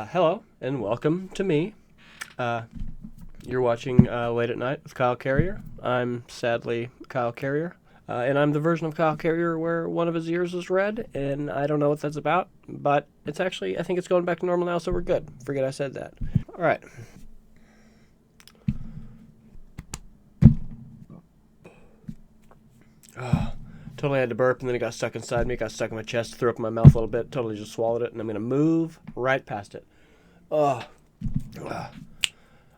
Hello, and welcome to me. You're watching Late at Night with Kyle Carrier. I'm sadly Kyle Carrier, and I'm the version of Kyle Carrier where one of his ears is red, and I don't know what that's about, but it's actually, I think it's going back to normal now, so we're good. Forget I said that. All right. Totally had to burp, and then it got stuck inside me. It got stuck in my chest, threw up in my mouth a little bit, totally just swallowed it, and I'm going to move right past it. I'm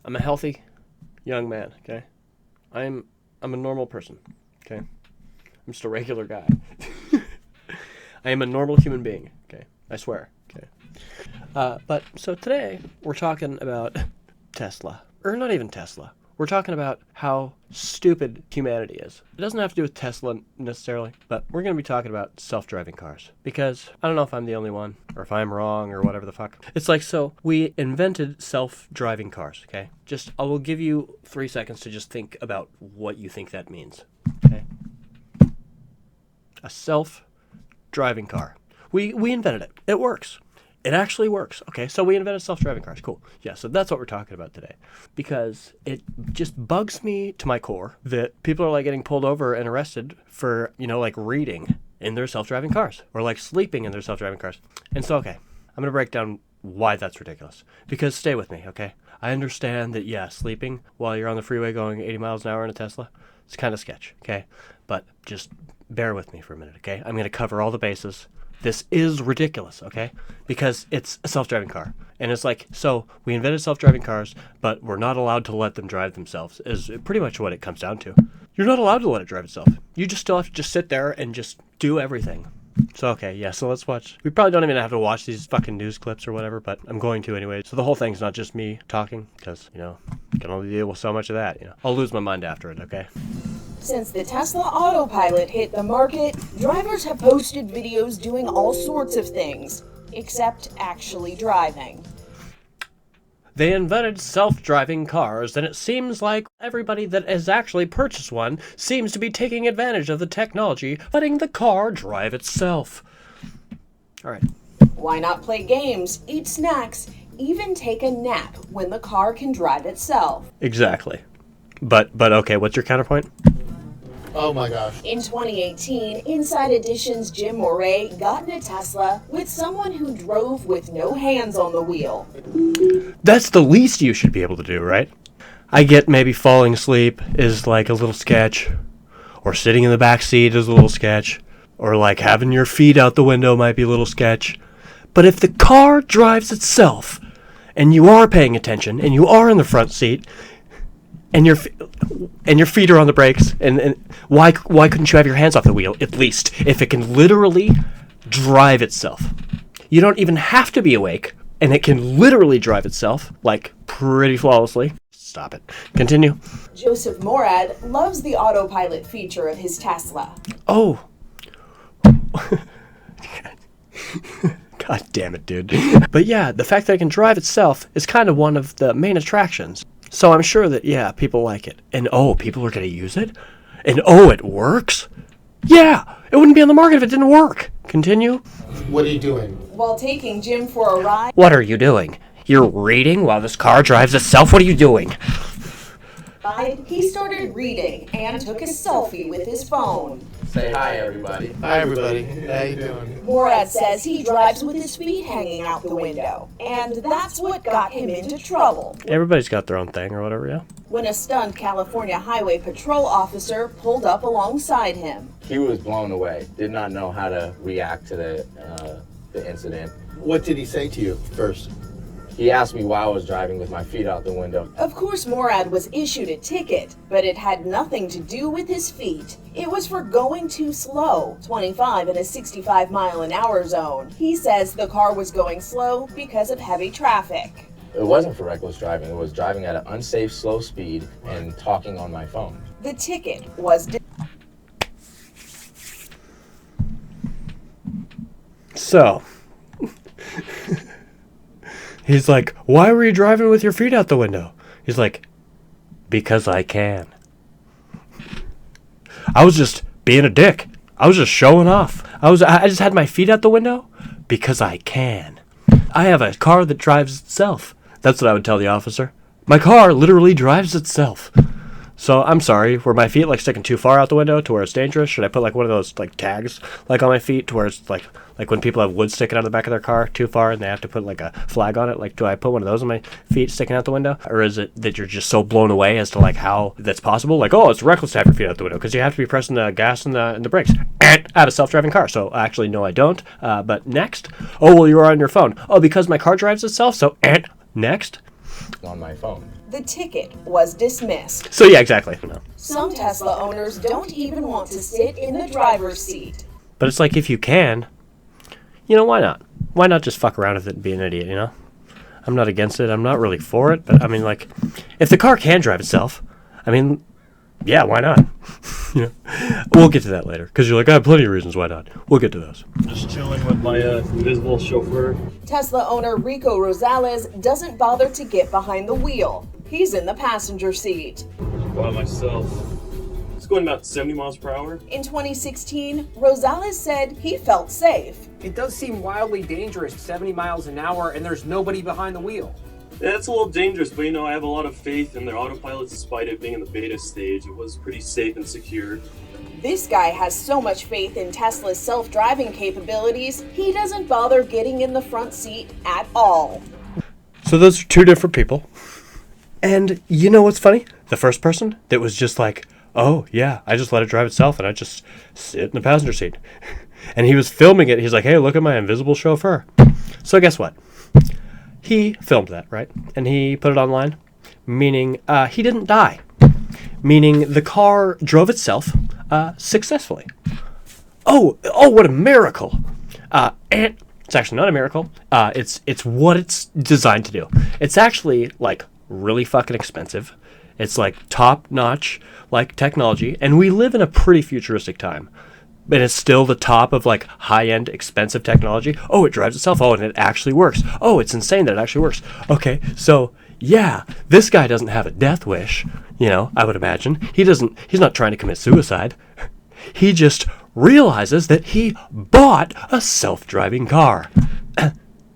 a healthy young man, okay? I'm a normal person, okay? I'm just a regular guy. I am a normal human being, okay? I swear, okay? But, so today, we're talking about Tesla. Or not even Tesla. We're talking about how stupid humanity is. It doesn't have to do with Tesla necessarily, but we're going to be talking about self-driving cars. Because I don't know if I'm the only one, or if I'm wrong, or whatever the fuck. It's like, so we invented self-driving cars, okay? I will give you 3 seconds to just think about what you think that means, okay? A self-driving car. We invented it. It works. It actually works. Okay, so we invented self-driving cars. Cool. Yeah, so that's what we're talking about today. Because it just bugs me to my core that people are like getting pulled over and arrested for, like reading in their self-driving cars. Or like sleeping in their self-driving cars. And so, okay, I'm going to break down why that's ridiculous. Because stay with me, okay? I understand that, yeah, sleeping while you're on the freeway going 80 miles an hour in a Tesla, it's kind of sketch, okay? But just bear with me for a minute, okay? I'm going to cover all the bases. This is ridiculous, okay? Because it's a self-driving car. And it's like, so we invented self-driving cars, but we're not allowed to let them drive themselves, is pretty much what it comes down to. You're not allowed to let it drive itself. You just still have to just sit there and just do everything. So, okay, yeah, so let's watch. We probably don't even have to watch these fucking news clips or whatever, but I'm going to anyway. So the whole thing's not just me talking, because, you can only deal with so much of that, I'll lose my mind after it, okay? Since the Tesla Autopilot hit the market, drivers have posted videos doing all sorts of things, except actually driving. They invented self-driving cars, and it seems like everybody that has actually purchased one seems to be taking advantage of the technology, letting the car drive itself. All right. Why not play games, eat snacks, even take a nap when the car can drive itself? Exactly. But okay, what's your counterpoint? Oh my gosh. In 2018, Inside Edition's Jim Moray got in a Tesla with someone who drove with no hands on the wheel. That's the least you should be able to do, right? I get maybe falling asleep is like a little sketch, or sitting in the back seat is a little sketch, or like having your feet out the window might be a little sketch. But if the car drives itself, and you are paying attention, and you are in the front seat, and your feet are on the brakes, and why couldn't you have your hands off the wheel, at least, if it can literally drive itself? You don't even have to be awake, and it can literally drive itself, like, pretty flawlessly. Stop it. Continue. Joseph Morad loves the autopilot feature of his Tesla. Oh. God damn it, dude. But yeah, the fact that it can drive itself is kind of one of the main attractions. So I'm sure that, yeah, people like it. And people are going to use it? And it works? Yeah, it wouldn't be on the market if it didn't work. Continue. What are you doing? While taking Jim for a ride, What are you doing? You're reading while this car drives itself? What are you doing? he started reading and took a selfie with his phone. Say hi, everybody. Hi, everybody. How you doing? Morad says he drives with his feet hanging out the window, and that's what got him into trouble. Everybody's got their own thing or whatever, yeah? When a stunned California Highway Patrol officer pulled up alongside him. He was blown away. Did not know how to react to the incident. What did he say to you first? He asked me why I was driving with my feet out the window. Of course, Morad was issued a ticket, but it had nothing to do with his feet. It was for going too slow, 25 in a 65-mile-an-hour zone. He says the car was going slow because of heavy traffic. It wasn't for reckless driving. It was driving at an unsafe, slow speed and talking on my phone. The ticket was So, he's like, why were you driving with your feet out the window? He's like, because I can. I was just being a dick. I was just showing off. I just had my feet out the window because I can. I have a car that drives itself. That's what I would tell the officer. My car literally drives itself. So I'm sorry, were my feet like sticking too far out the window to where it's dangerous? Should I put like one of those like tags like on my feet to where it's like when people have wood sticking out of the back of their car too far and they have to put like a flag on it? Like, do I put one of those on my feet sticking out the window? Or is it that you're just so blown away as to like how that's possible? Like, oh, it's reckless to have your feet out the window because you have to be pressing the gas and the brakes. I have a self-driving car. So actually, no, I don't. But next, oh, well, you're on your phone. Oh, because my car drives itself. So next. On my phone. The ticket was dismissed. So yeah, exactly. No. Some Tesla owners don't even want to sit in the driver's seat. But it's like, if you can, why not? Why not just fuck around with it and be an idiot, I'm not against it. I'm not really for it. But I mean, like, if the car can drive itself, I mean, yeah, why not? We'll get to that later. Because you're like, I have plenty of reasons why not. We'll get to those. Just chilling with my invisible chauffeur. Tesla owner Rico Rosales doesn't bother to get behind the wheel. He's in the passenger seat. By myself. It's going about 70 miles per hour. In 2016, Rosales said he felt safe. It does seem wildly dangerous, 70 miles an hour, and there's nobody behind the wheel. Yeah, it's a little dangerous, but I have a lot of faith in their autopilot despite it being in the beta stage. It was pretty safe and secure. This guy has so much faith in Tesla's self-driving capabilities, he doesn't bother getting in the front seat at all. So those are two different people. And you know what's funny? The first person that was just like, oh, yeah, I just let it drive itself and I just sit in the passenger seat. And he was filming it. He's like, hey, look at my invisible chauffeur. So guess what? He filmed that, right? And he put it online, meaning he didn't die. Meaning the car drove itself successfully. Oh, what a miracle. And it's actually not a miracle. It's what it's designed to do. It's actually like really fucking expensive. It's like top-notch like technology, and we live in a pretty futuristic time. And it's still the top of like high-end expensive technology. Oh, it drives itself. Oh, and it actually works. Oh, it's insane that it actually works. Okay, so yeah, this guy doesn't have a death wish, I would imagine. He's not trying to commit suicide. He just realizes that he bought a self-driving car.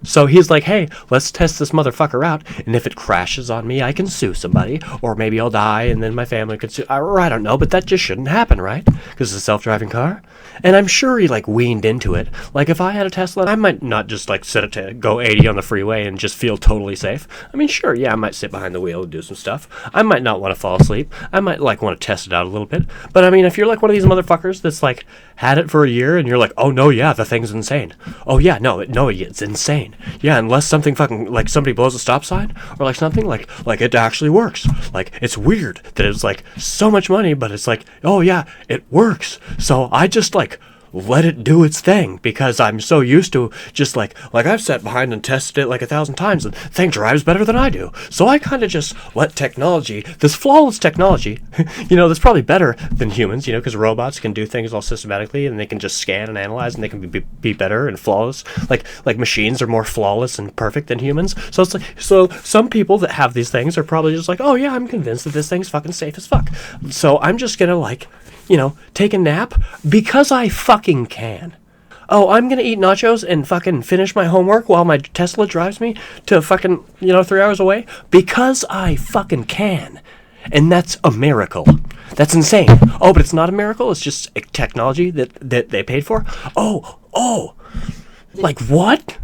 So he's like, hey, let's test this motherfucker out, and if it crashes on me, I can sue somebody, or maybe I'll die, and then my family could sue, or I don't know, but that just shouldn't happen, right? Because it's a self-driving car. And I'm sure he, like, weaned into it. Like, if I had a Tesla, I might not just, like, set it to go 80 on the freeway and just feel totally safe. I mean, sure, yeah, I might sit behind the wheel and do some stuff. I might not want to fall asleep. I might, like, want to test it out a little bit. But, I mean, if you're, like, one of these motherfuckers that's, like, had it for a year, and you're like, oh, no, yeah, the thing's insane. Oh, yeah, no, it's insane. Yeah, unless something fucking, like, somebody blows a stop sign, or, like, something, like it actually works. Like, it's weird that it's, like, so much money, but it's like, oh, yeah, it works. So I just, like, let it do its thing, because I'm so used to just like I've sat behind and tested it like 1,000 times, and the thing drives better than I do. So I kind of just let technology, this flawless technology, that's probably better than humans, because robots can do things all systematically, and they can just scan and analyze, and they can be better and flawless. Like machines are more flawless and perfect than humans. So it's like, so some people that have these things are probably just like, oh yeah, I'm convinced that this thing's fucking safe as fuck. So I'm just gonna take a nap because I fucking can. Oh, I'm gonna eat nachos and fucking finish my homework while my Tesla drives me to fucking, 3 hours away because I fucking can. And that's a miracle. That's insane. Oh, but it's not a miracle. It's just a technology that they paid for. Oh, like what?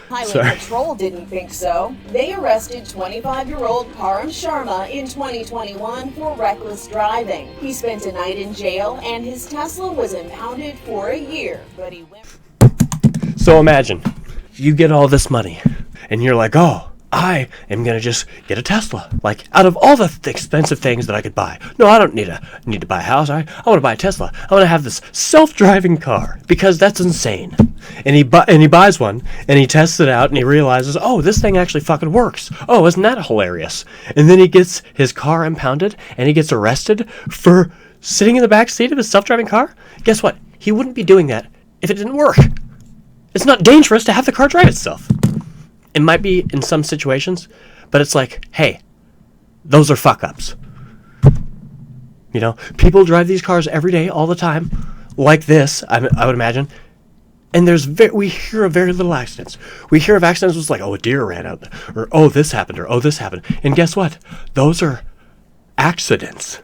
Highway Patrol didn't think so. They arrested 25-year-old Param Sharma in 2021 for reckless driving. He spent a night in jail, and his Tesla was impounded for a year, but he went... So imagine, you get all this money, and you're like, oh, I am going to just get a Tesla. Like, out of all the expensive things that I could buy. No, I don't need to buy a house. I want to buy a Tesla. I want to have this self-driving car because that's insane. And he buys one, and he tests it out, and he realizes, oh, this thing actually fucking works. Oh, isn't that hilarious? And then he gets his car impounded, and he gets arrested for sitting in the back seat of his self-driving car. Guess what? He wouldn't be doing that if it didn't work. It's not dangerous to have the car drive itself. It might be in some situations, but it's like, hey, those are fuck-ups. People drive these cars every day, all the time, like this, I would imagine, And we hear of very little accidents. We hear of accidents was like, oh, a deer ran out, or oh, this happened, or oh, this happened. And guess what? Those are accidents.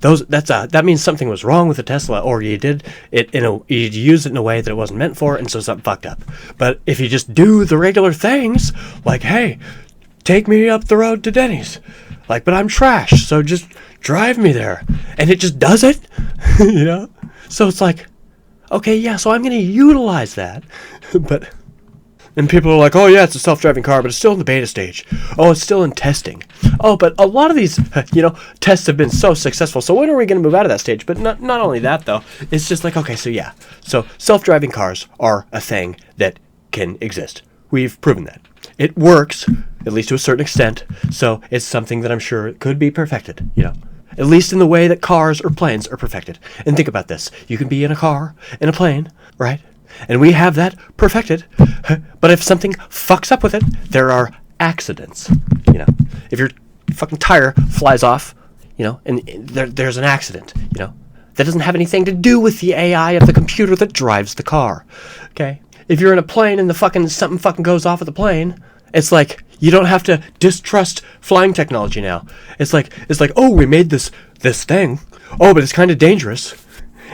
That means something was wrong with the Tesla, or you did it you used it in a way that it wasn't meant for, and so something fucked up. But if you just do the regular things, like, hey, take me up the road to Denny's, like, but I'm trash, so just drive me there, and it just does it, you know. So it's like, okay, yeah, so I'm going to utilize that, but. And people are like, oh yeah, it's a self-driving car, but it's still in the beta stage. Oh, it's still in testing. Oh, but a lot of these, tests have been so successful. So when are we going to move out of that stage? But not only that, though. It's just like, okay, so yeah. So self-driving cars are a thing that can exist. We've proven that. It works, at least to a certain extent. So it's something that I'm sure could be perfected, At least in the way that cars or planes are perfected. And think about this. You can be in a car, in a plane, right? And we have that perfected. But if something fucks up with it, there are accidents. If your fucking tire flies off, and there's an accident, that doesn't have anything to do with the AI of the computer that drives the car. Okay? If you're in a plane and something fucking goes off of the plane, it's like you don't have to distrust flying technology now. It's like, oh, we made this thing. Oh, but it's kind of dangerous.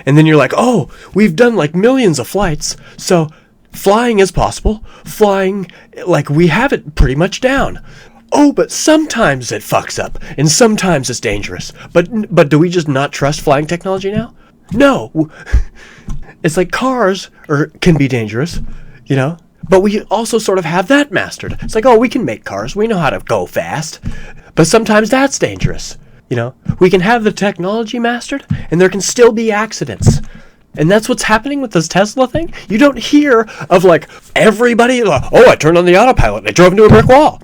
And then you're like, oh, we've done like millions of flights, so flying is possible. Flying, like, we have it pretty much down. Oh, but sometimes it fucks up, and sometimes it's dangerous. But do we just not trust flying technology now? No. It's like cars can be dangerous, But we also sort of have that mastered. It's like, oh, we can make cars. We know how to go fast. But sometimes that's dangerous. We can have the technology mastered, and there can still be accidents. And that's what's happening with this Tesla thing. You don't hear of, like, everybody, I turned on the autopilot, and they drove into a brick wall.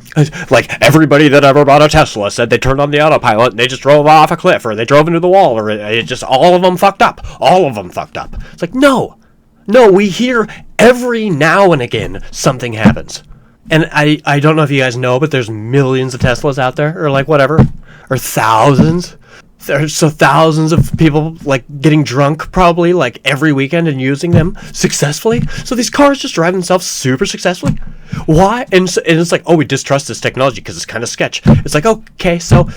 Like, everybody that ever bought a Tesla said they turned on the autopilot, and they just drove off a cliff, or they drove into the wall, or it just, all of them fucked up. All of them fucked up. It's like, no, we hear every now and again something happens. And I don't know if you guys know, but there's millions of Teslas out there, or like whatever, or thousands. There's so thousands of people like getting drunk probably like every weekend and using them successfully. So these cars just drive themselves super successfully. Why? And it's like, oh, we distrust this technology because it's kind of sketch. It's like, okay, so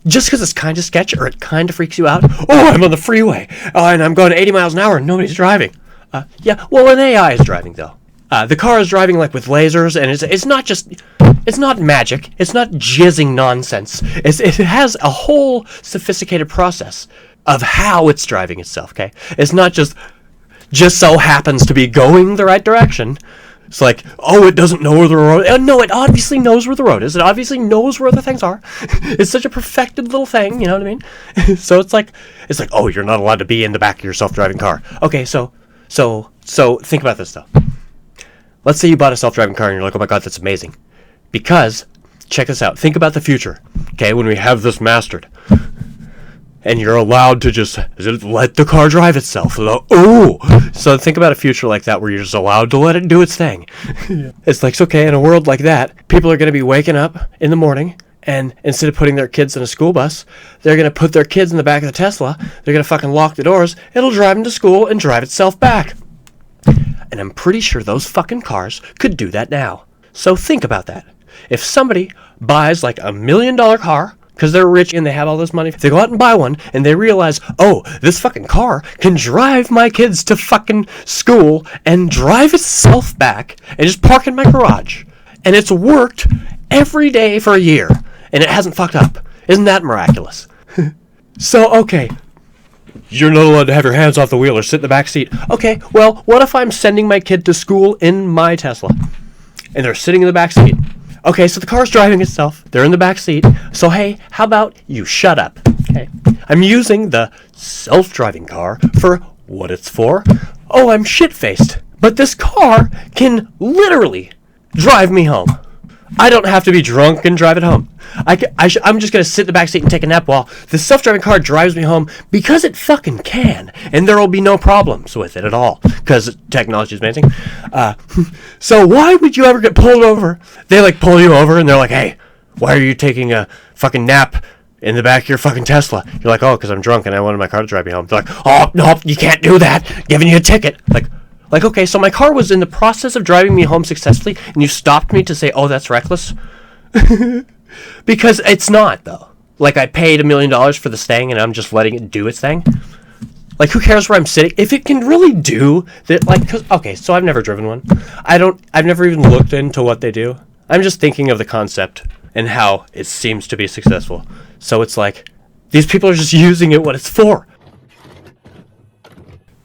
just because it's kind of sketch or it kind of freaks you out. Oh, I'm on the freeway and I'm going 80 miles an hour and nobody's driving. Yeah, well, an AI is driving though. The car is driving like with lasers, and it's not magic. It's not jizzing nonsense. It has a whole sophisticated process of how it's driving itself, okay? It's not just so happens to be going the right direction. It's like, oh, it doesn't know where the road is. No, it obviously knows where the road is. It obviously knows where the things are. It's such a perfected little thing, you know what I mean? So it's like, oh, you're not allowed to be in the back of your self-driving car. Okay, so think about this, though. Let's say you bought a self-driving car and you're like, oh my god, that's amazing. Because, check this out, think about the future, okay, when we have this mastered. And you're allowed to just let the car drive itself. Oh! So think about a future like that where you're just allowed to let it do its thing. Yeah. It's like, okay, in a world like that, people are going to be waking up in the morning, and instead of putting their kids in a school bus, they're going to put their kids in the back of the Tesla, they're going to fucking lock the doors, it'll drive them to school and drive itself back. And I'm pretty sure those fucking cars could do that now. So think about that. If somebody buys like $1 million car, because they're rich and they have all this money, they go out and buy one, and they realize, oh, this fucking car can drive my kids to fucking school and drive itself back and just park in my garage. And it's worked every day for a year, and it hasn't fucked up. Isn't that miraculous? So, okay. You're not allowed to have your hands off the wheel or sit in the back seat. Okay, well, what if I'm sending my kid to school in my Tesla? And they're sitting in the back seat. Okay, so the car's driving itself. They're in the back seat. So, hey, how about you shut up? Okay. I'm using the self-driving car for what it's for. Oh, I'm shit-faced. But this car can literally drive me home. I don't have to be drunk and drive it home. I'm just going to sit in the back seat and take a nap while the self-driving car drives me home because it fucking can. And there will be no problems with it at all because technology is amazing. So why would you ever get pulled over? They like pull you over and they're like, hey, why are you taking a fucking nap in the back of your fucking Tesla. You're like, oh, because I'm drunk and I wanted my car to drive me home. They're like, oh, no, you can't do that. Giving you a ticket. Like, okay, so my car was in the process of driving me home successfully, and you stopped me to say, oh, that's reckless? Because it's not, though. Like, I paid $1 million for this thing, and I'm just letting it do its thing. Like, who cares where I'm sitting? If it can really do that, like, okay, so I've never driven one. I've never even looked into what they do. I'm just thinking of the concept and how it seems to be successful. So it's like, these people are just using it what it's for.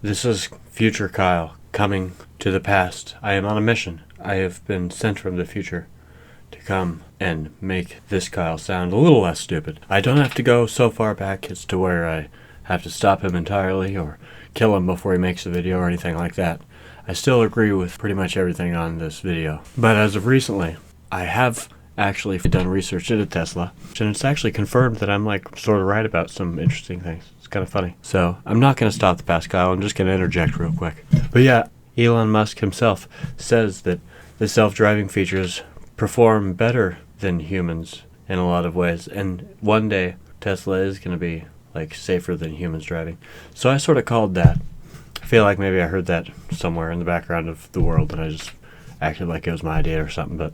This is future Kyle coming to the past. I am on a mission. I have been sent from the future to come and make this Kyle sound a little less stupid. I don't have to go so far back as to where I have to stop him entirely or kill him before he makes a video or anything like that. I still agree with pretty much everything on this video. But as of recently, I have actually done research into Tesla, and it's actually confirmed that I'm like sort of right about some interesting things. It's kind of funny. So I'm not going to stop the past Kyle. I'm just going to interject real quick. But yeah, Elon Musk himself says that the self-driving features perform better than humans in a lot of ways, and one day Tesla is going to be like safer than humans driving. So I sort of called that. I feel like maybe I heard that somewhere in the background of the world and I just acted like it was my idea or something. But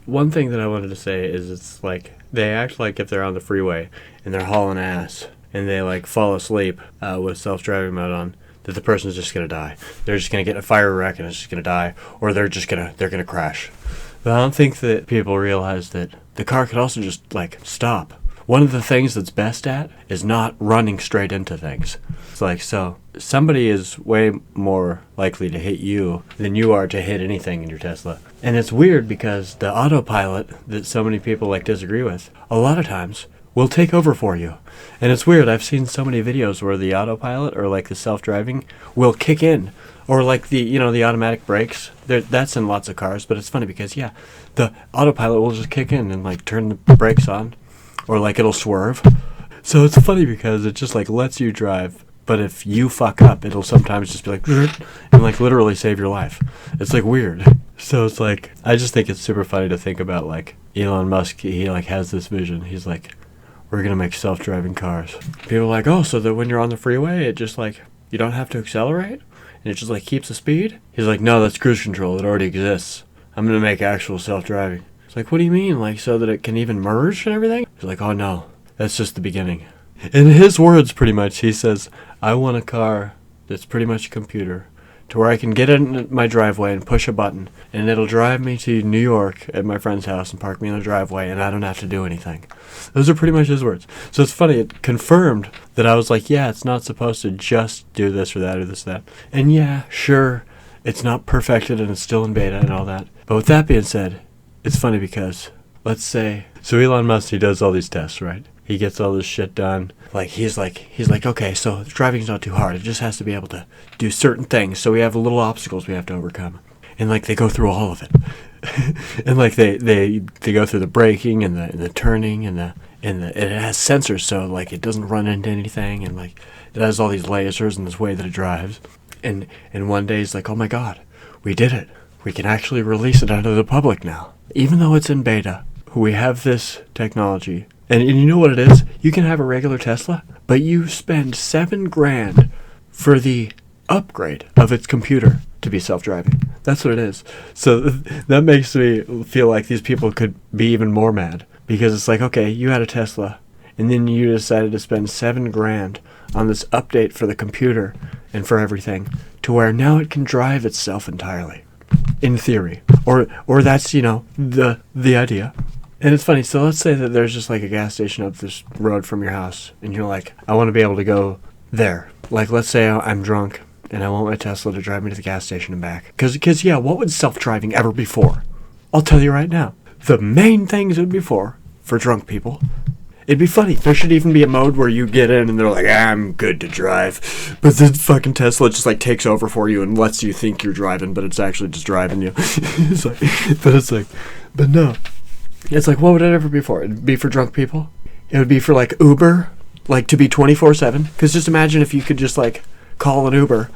one thing that I wanted to say is it's like they act like if they're on the freeway and they're hauling ass and they like fall asleep with self-driving mode on, that the person's just gonna die. They're just gonna get in a fire wreck and it's just gonna die, or they're gonna crash. But I don't think that people realize that the car could also just like stop. One of the things that's best at is not running straight into things. It's like, so somebody is way more likely to hit you than you are to hit anything in your Tesla. And it's weird because the autopilot that so many people like disagree with, a lot of times will take over for you. And it's weird. I've seen so many videos where the autopilot or like the self-driving will kick in, or like the automatic brakes. That's in lots of cars, but it's funny because yeah, the autopilot will just kick in and like turn the brakes on, or like it'll swerve. So it's funny because it just like lets you drive, but if you fuck up, it'll sometimes just be like and like literally save your life. It's like weird. So it's like, I just think it's super funny to think about like Elon Musk. He like has this vision. He's like, we're gonna make self-driving cars. People are like, oh, so that when you're on the freeway, it just like, you don't have to accelerate and it just like keeps the speed? He's like, no, that's cruise control. It already exists. I'm gonna make actual self-driving. It's like, what do you mean? Like, so that it can even merge and everything? He's like, oh no, that's just the beginning. In his words, pretty much, he says, I want a car that's pretty much a computer, to where I can get in my driveway and push a button, and it'll drive me to New York at my friend's house and park me in the driveway, and I don't have to do anything. Those are pretty much his words. So it's funny, it confirmed that I was like, yeah, it's not supposed to just do this or that or this or that. And yeah, sure, it's not perfected and it's still in beta and all that. But with that being said, it's funny because, let's say, so Elon Musk, he does all these tests, right? He gets all this shit done. Like, he's like, okay, so driving's not too hard. It just has to be able to do certain things. So we have little obstacles we have to overcome. And like, they go through all of it. And like, they go through the braking and the turning and it has sensors, so like it doesn't run into anything, and like it has all these lasers in this way that it drives. And one day he's like, oh my god, we did it. We can actually release it out to the public now. Even though it's in beta, we have this technology. And you know what it is? You can have a regular Tesla, but you spend $7,000 for the upgrade of its computer to be self-driving. That's what it is. So that makes me feel like these people could be even more mad, because it's like, okay, you had a Tesla, and then you decided to spend $7,000 on this update for the computer and for everything, to where now it can drive itself entirely, in theory, or that's the idea. And it's funny, so let's say that there's just like a gas station up this road from your house, and you're like, I want to be able to go there. Like, let's say I'm drunk, and I want my Tesla to drive me to the gas station and back. Because yeah, what would self-driving ever be for? I'll tell you right now. The main things it would be for drunk people. It'd be funny. There should even be a mode where you get in and they're like, I'm good to drive. But then fucking Tesla just like takes over for you and lets you think you're driving, but it's actually just driving you. But no. It's like, what would it ever be for? It'd be for drunk people. It would be for like Uber, like to be 24/7. Because just imagine if you could just like call an Uber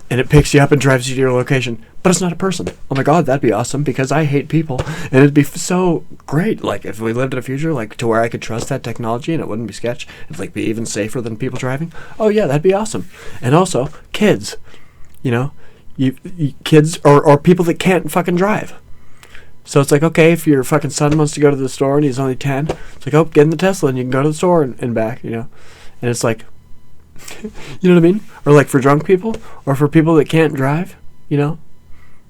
and it picks you up and drives you to your location, but it's not a person. Oh my god, that'd be awesome, because I hate people, and it'd be so great, like, if we lived in a future, like, to where I could trust that technology and it wouldn't be sketch, it'd, like, be even safer than people driving. Oh yeah, that'd be awesome. And also, kids, you know, you kids, or people that can't fucking drive. So it's like, okay, if your fucking son wants to go to the store and he's only 10, it's like, oh, get in the Tesla and you can go to the store and back, you know. And it's like, you know what I mean? Or like for drunk people, or for people that can't drive, you know?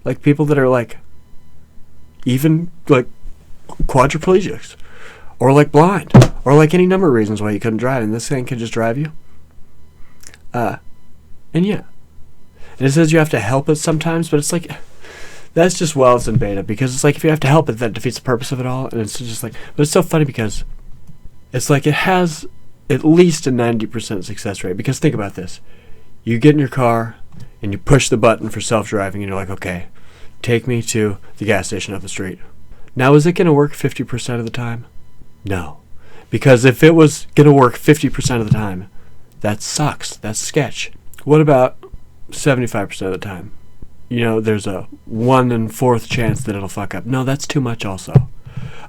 Like people that are like, even like quadriplegics, or like blind, or like any number of reasons why you couldn't drive, and this thing could just drive you. And yeah. And it says you have to help it sometimes, but it's like, that's just while it's in beta, because it's like if you have to help it, that defeats the purpose of it all. And it's just like, but it's so funny because it's like it has at least a 90% success rate. Because think about this: you get in your car and you push the button for self-driving, and you're like, okay, take me to the gas station up the street. Now, is it going to work 50% of the time? No, because if it was going to work 50% of the time, that sucks. That's sketch. What about 75% of the time? You know, there's a 1 in 4th chance that it'll fuck up. No, that's too much also.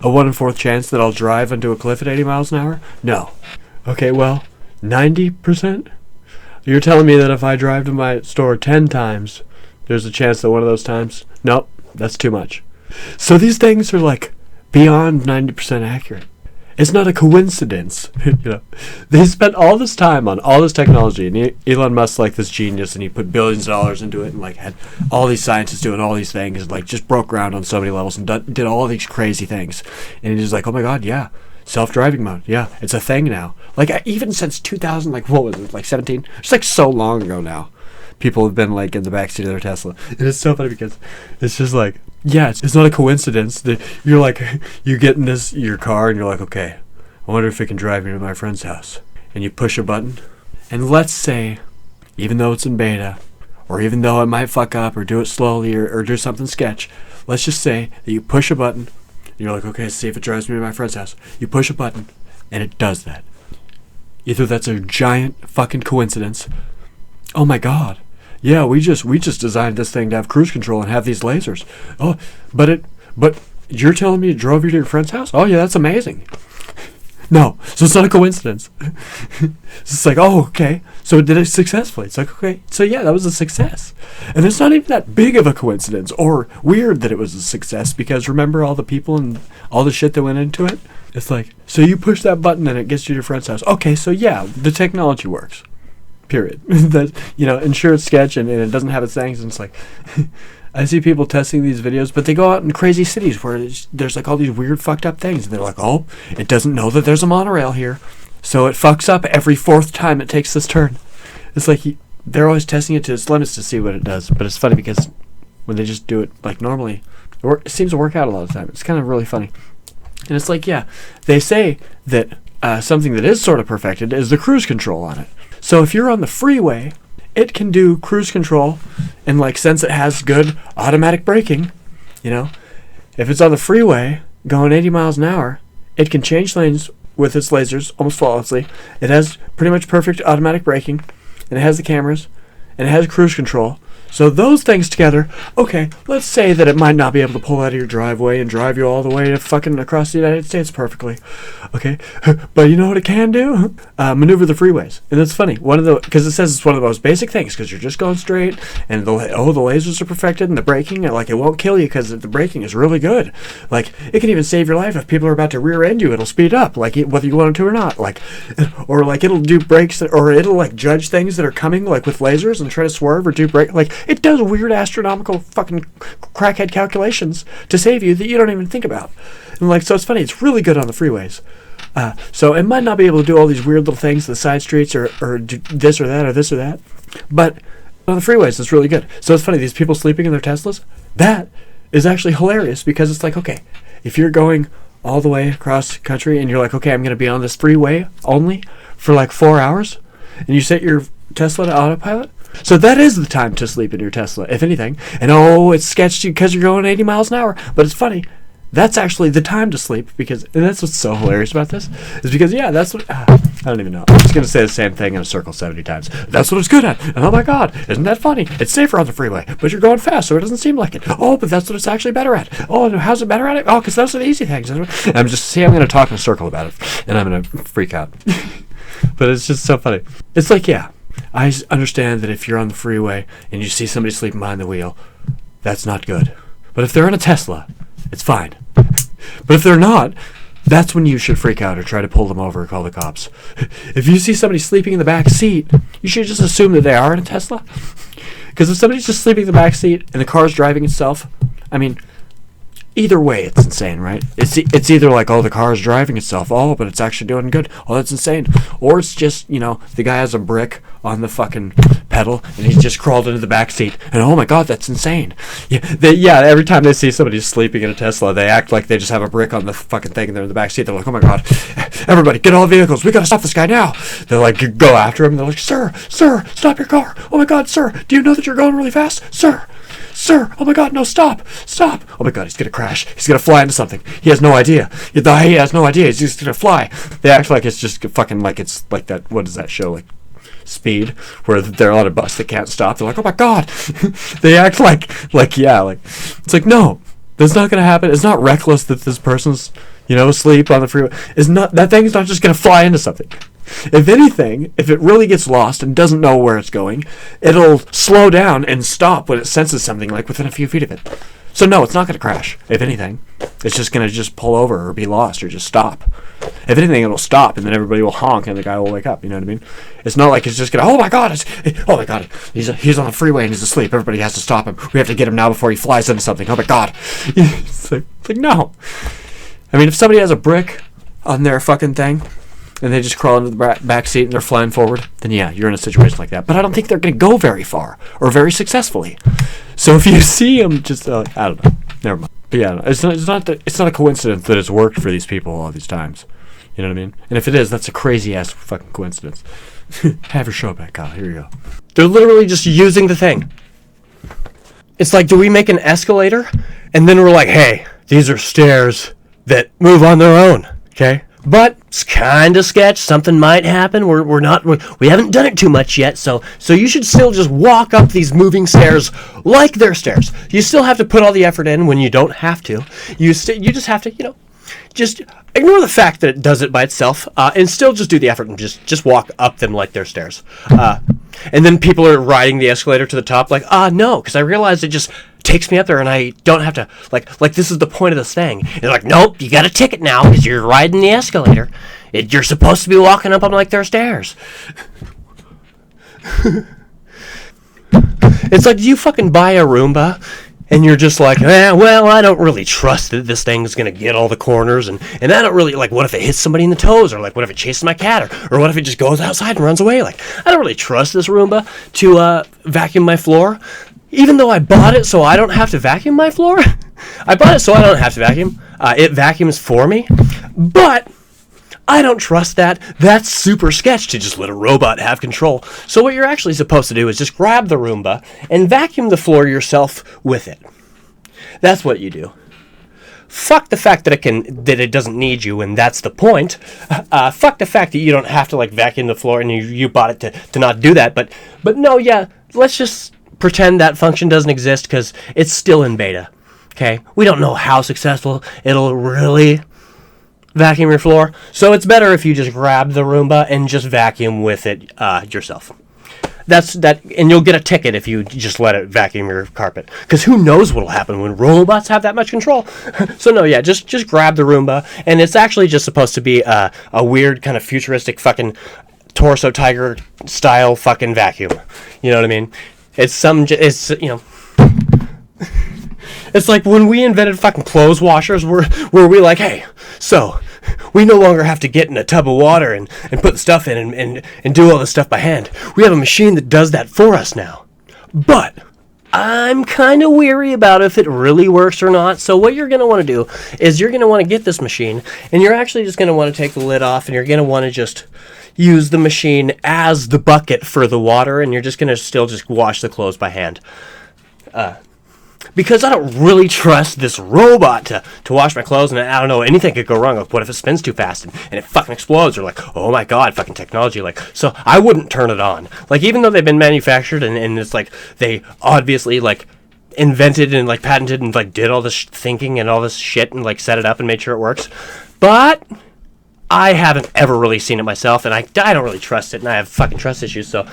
A 1 in 4th chance that I'll drive into a cliff at 80 miles an hour? No. Okay, well, 90%? You're telling me that if I drive to my store 10 times, there's a chance that one of those times? Nope, that's too much. So these things are like beyond 90% accurate. It's not a coincidence, you know. They spent all this time on all this technology, and Elon Musk's like this genius, and he put billions of dollars into it, and like had all these scientists doing all these things, and like just broke ground on so many levels, and did all these crazy things. And he's like, oh my god, yeah, self-driving mode, yeah, it's a thing now. Like even since 2000, like what was it, like 17? It's like so long ago now. People have been like in the backseat of their Tesla. And it's so funny because it's just like, yeah, it's not a coincidence that you're like, you get in your car and you're like, okay, I wonder if it can drive me to my friend's house. And you push a button. And let's say, even though it's in beta, or even though it might fuck up or do it slowly or do something sketch, let's just say that you push a button and you're like, okay, let's see if it drives me to my friend's house. You push a button and it does that. Either that's a giant fucking coincidence. Oh my god. Yeah, we just designed this thing to have cruise control and have these lasers. Oh, but you're telling me it drove you to your friend's house? Oh yeah, that's amazing. No, so it's not a coincidence. It's like, oh, okay, so it did it successfully. It's like, okay, so yeah, that was a success. And it's not even that big of a coincidence or weird that it was a success, because remember all the people and all the shit that went into it? It's like, so you push that button and it gets you to your friend's house. Okay, so yeah, the technology works. Period. That, you know, ensure it's sketch and it doesn't have its things, and it's like I see people testing these videos, but they go out in crazy cities where there's like all these weird fucked up things, and they're like, oh, it doesn't know that there's a monorail here, so it fucks up every 4th time it takes this turn. It's like they're always testing it to its limits to see what it does. But it's funny because when they just do it like normally, it seems to work out a lot of the time. It's kind of really funny. And it's like, yeah, they say that something that is sort of perfected is the cruise control on it. So if you're on the freeway, it can do cruise control, and like since it has good automatic braking, you know, if it's on the freeway going 80 miles an hour, it can change lanes with its lasers almost flawlessly. It has pretty much perfect automatic braking, and it has the cameras, and it has cruise control. So those things together, okay, let's say that it might not be able to pull out of your driveway and drive you all the way to fucking across the United States perfectly, okay? But you know what it can do? Maneuver the freeways. And it's funny, because it says it's one of the most basic things, because you're just going straight, and the lasers are perfected, and the braking, and like it won't kill you because the braking is really good. Like, it can even save your life if people are about to rear end you. It'll speed up, like whether you want it to or not. Like, or like it'll do brakes, or it'll like judge things that are coming, like with lasers, and try to swerve or do brake. Like, it does weird astronomical fucking crackhead calculations to save you that you don't even think about. And like, so it's funny, it's really good on the freeways. So it might not be able to do all these weird little things, the side streets, or do this or that or this or that, but on the freeways it's really good. So it's funny, these people sleeping in their Teslas, that is actually hilarious, because it's like, okay, if you're going all the way across the country and you're like, okay, I'm going to be on this freeway only for like 4 hours, and you set your Tesla to autopilot, so that is the time to sleep in your Tesla, if anything. And oh, it's sketchy because you're going 80 miles an hour. But it's funny, that's actually the time to sleep, because, and that's what's so hilarious about this, is because, yeah, that's what, I don't even know. I'm just going to say the same thing in a circle 70 times. That's what it's good at. And oh my God, isn't that funny? It's safer on the freeway, but you're going fast, so it doesn't seem like it. Oh, but that's what it's actually better at. Oh, and how's it better at it? Oh, because those are the easy things. I'm going to talk in a circle about it, and I'm going to freak out. But it's just so funny. It's like, yeah, I understand that if you're on the freeway and you see somebody sleeping behind the wheel, that's not good. But if they're in a Tesla, it's fine. But if they're not, that's when you should freak out or try to pull them over or call the cops. If you see somebody sleeping in the back seat, you should just assume that they are in a Tesla. Because if somebody's just sleeping in the back seat and the car's driving itself, I mean, either way, it's insane, right? It's either like, oh, the car's driving itself, oh, but it's actually doing good, oh, that's insane. Or it's just, you know, the guy has a brick on the fucking pedal and he's just crawled into the back seat, and oh my God, that's insane. Yeah, every time they see somebody sleeping in a Tesla, they act like they just have a brick on the fucking thing and they're in the back seat. They're like, oh my God, everybody get all the vehicles, we gotta stop this guy now. They're like, go after him, they're like, sir, stop your car. Oh my God, sir, do you know that you're going really fast? Sir, oh my God, no, stop. Oh my God, he's gonna crash. He's gonna fly into something. He has no idea. He has no idea. He's just gonna fly. They act like it's just fucking, like it's like that, what is that show, like Speed, where they're on a bus that can't stop. They're like, oh my God. They act like, it's like, no, that's not gonna happen. It's not reckless that this person's, asleep on the freeway. That thing's not just gonna fly into something. If anything, if it really gets lost and doesn't know where it's going, it'll slow down and stop when it senses something, like within a few feet of it. So no, it's not going to crash. If anything, it's just going to just pull over or be lost or just stop. If anything, it'll stop and then everybody will honk and the guy will wake up. You know what I mean? It's not like it's just going to, oh my God, he's on the freeway and he's asleep. Everybody has to stop him. We have to get him now before he flies into something. Oh my God. It's like no. I mean, if somebody has a brick on their fucking thing, and they just crawl into the back seat and they're flying forward, then yeah, you're in a situation like that. But I don't think they're going to go very far or very successfully. So if you see them, just I don't know. Never mind. But yeah, it's not a coincidence that it's worked for these people all these times. You know what I mean? And if it is, that's a crazy ass fucking coincidence. Have your show back, Kyle. Here you go. They're literally just using the thing. It's like, do we make an escalator? And then we're like, hey, these are stairs that move on their own. Okay? But it's kind of sketch. Something might happen. We haven't done it too much yet. So you should still just walk up these moving stairs like they're stairs. You still have to put all the effort in when you don't have to. You just have to, just ignore the fact that it does it by itself, and still just do the effort and just walk up them like they're stairs. And then people are riding the escalator to the top like, no, because I realized it just takes me up there and I don't have to, like this is the point of this thing. And they're like, nope, you got a ticket now because you're riding the escalator. You're supposed to be walking up them like they're stairs. It's like, do you fucking buy a Roomba and you're just like, well, I don't really trust that this thing's going to get all the corners, and I don't really, like, what if it hits somebody in the toes, or like, what if it chases my cat, or what if it just goes outside and runs away? Like, I don't really trust this Roomba to vacuum my floor, even though I bought it so I don't have to vacuum my floor. I bought it so I don't have to vacuum. It vacuums for me, but I don't trust that. That's super sketch to just let a robot have control. So what you're actually supposed to do is just grab the Roomba and vacuum the floor yourself with it. That's what you do. Fuck the fact that it doesn't need you, and that's the point. Fuck the fact that you don't have to vacuum the floor, and you bought it to not do that. But no, yeah, let's just pretend that function doesn't exist because it's still in beta. Okay, we don't know how successful it'll really vacuum your floor, so it's better if you just grab the Roomba and just vacuum with it yourself. That's that, and you'll get a ticket if you just let it vacuum your carpet, because who knows what'll happen when robots have that much control. So no, yeah, just grab the Roomba, and it's actually just supposed to be a weird kind of futuristic fucking torso tiger style fucking vacuum. You know what I mean? It's it's like when we invented fucking clothes washers, were we like, hey, so we no longer have to get in a tub of water and put the stuff in and do all this stuff by hand. We have a machine that does that for us now. But I'm kind of weary about if it really works or not. So what you're going to want to do is you're going to want to get this machine, and you're actually just going to want to take the lid off, and you're going to want to just use the machine as the bucket for the water, and you're just going to still just wash the clothes by hand. because I don't really trust this robot to wash my clothes, and I don't know, anything could go wrong. Like, what if it spins too fast and it fucking explodes, or like, oh my god, fucking technology, like, so I wouldn't turn it on. Like, even though they've been manufactured and it's like, they obviously, like, invented and, like, patented and, like, did all this thinking and all this shit and, like, set it up and made sure it works, but I haven't ever really seen it myself, and I don't really trust it, and I have fucking trust issues. So,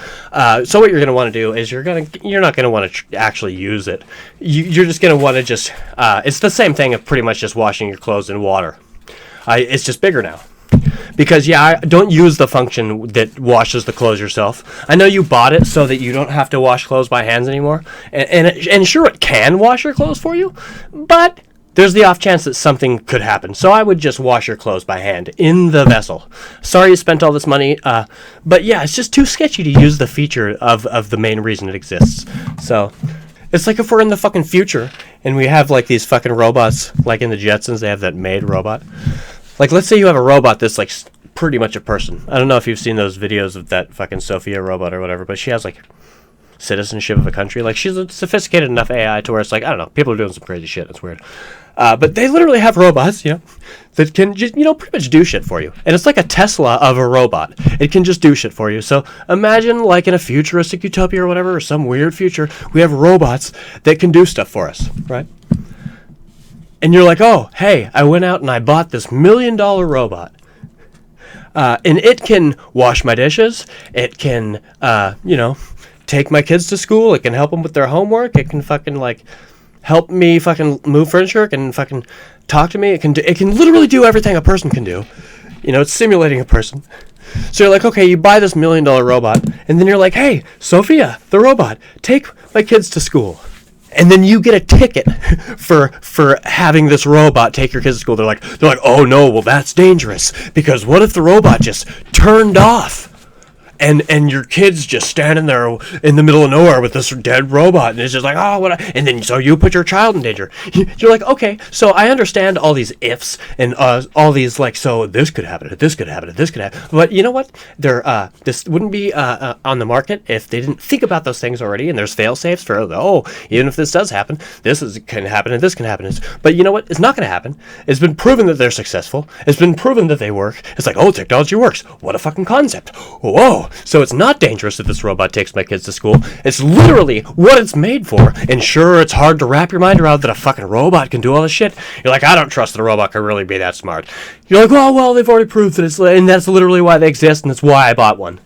so what you're gonna want to do is you're not gonna want to actually use it. You're just gonna want to just. It's the same thing of pretty much just washing your clothes in water. It's just bigger now. Because I don't use the function that washes the clothes yourself. I know you bought it so that you don't have to wash clothes by hands anymore, and sure, it can wash your clothes for you, but there's the off chance that something could happen. So I would just wash your clothes by hand in the vessel. Sorry you spent all this money, but yeah, it's just too sketchy to use the feature of the main reason it exists. So it's like if we're in the fucking future and we have like these fucking robots, like in the Jetsons, they have that maid robot. Like, let's say you have a robot that's like pretty much a person. I don't know if you've seen those videos of that fucking Sophia robot or whatever, but she has like citizenship of a country. Like, she's a sophisticated enough AI to where it's like, I don't know, people are doing some crazy shit. It's weird. But they literally have robots, that can just, pretty much do shit for you. And it's like a Tesla of a robot. It can just do shit for you. So imagine, like, in a futuristic utopia or whatever, or some weird future, we have robots that can do stuff for us, right? And you're like, oh, hey, I went out and I bought this $1 million robot. And it can wash my dishes. It can, take my kids to school. It can help them with their homework. It can fucking, like, help me fucking move furniture. It can fucking talk to me. It can literally do everything a person can do. It's simulating a person. So you're like, okay, you buy this $1 million robot, and then you're like, hey, Sophia, the robot, take my kids to school. And then you get a ticket for having this robot take your kids to school. They're like, oh no, well that's dangerous, because what if the robot just turned off? And your kid's just standing there in the middle of nowhere with this dead robot, and it's just like, oh, and then so you put your child in danger. You're like, okay, so I understand all these ifs and all these, like, so this could happen, this could happen, this could happen. But you know what? This wouldn't be on the market if they didn't think about those things already. And there's fail safes for, even if this does happen, can happen and this can happen. But you know what? It's not going to happen. It's been proven that they're successful. It's been proven that they work. It's like, oh, technology works. What a fucking concept. Whoa. So it's not dangerous if this robot takes my kids to school. It's literally what it's made for. And sure, it's hard to wrap your mind around that a fucking robot can do all this shit. You're like, I don't trust that a robot can really be that smart. You're like, well, they've already proved that and that's literally why they exist, and that's why I bought one.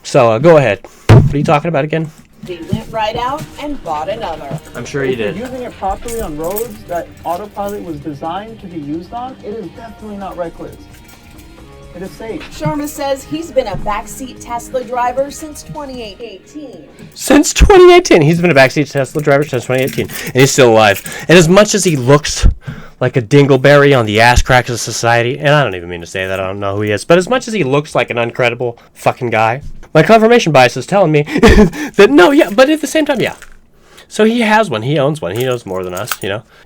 So go ahead. What are you talking about again? They went right out and bought another. I'm sure you did. If you're using it properly on roads that autopilot was designed to be used on, it is definitely not reckless. It is safe. Sharma says he's been a backseat Tesla driver since 2018. Since 2018. He's been a backseat Tesla driver since 2018. And he's still alive. And as much as he looks like a dingleberry on the ass cracks of society, and I don't even mean to say that, I don't know who he is, but as much as he looks like an uncredible fucking guy, my confirmation bias is telling me that no, yeah, but at the same time, yeah. So he has one. He owns one. He knows more than us,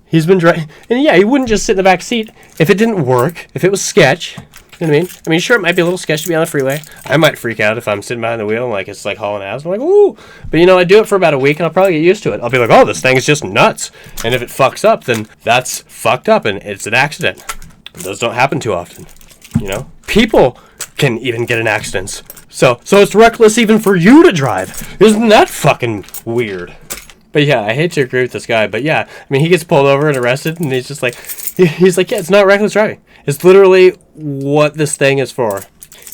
He's been driving. And yeah, he wouldn't just sit in the back seat if it didn't work, if it was sketch. You know what I mean? Sure, it might be a little sketchy to be on the freeway. I might freak out if I'm sitting behind the wheel and, like, it's like hauling ass. I'm like, ooh. But, I do it for about a week and I'll probably get used to it. I'll be like, oh, this thing is just nuts. And if it fucks up, then that's fucked up and it's an accident. Those don't happen too often, People can even get in accidents. So it's reckless even for you to drive. Isn't that fucking weird? But yeah, I hate to agree with this guy, but yeah, he gets pulled over and arrested, and he's just like, yeah, it's not reckless driving. It's literally what this thing is for,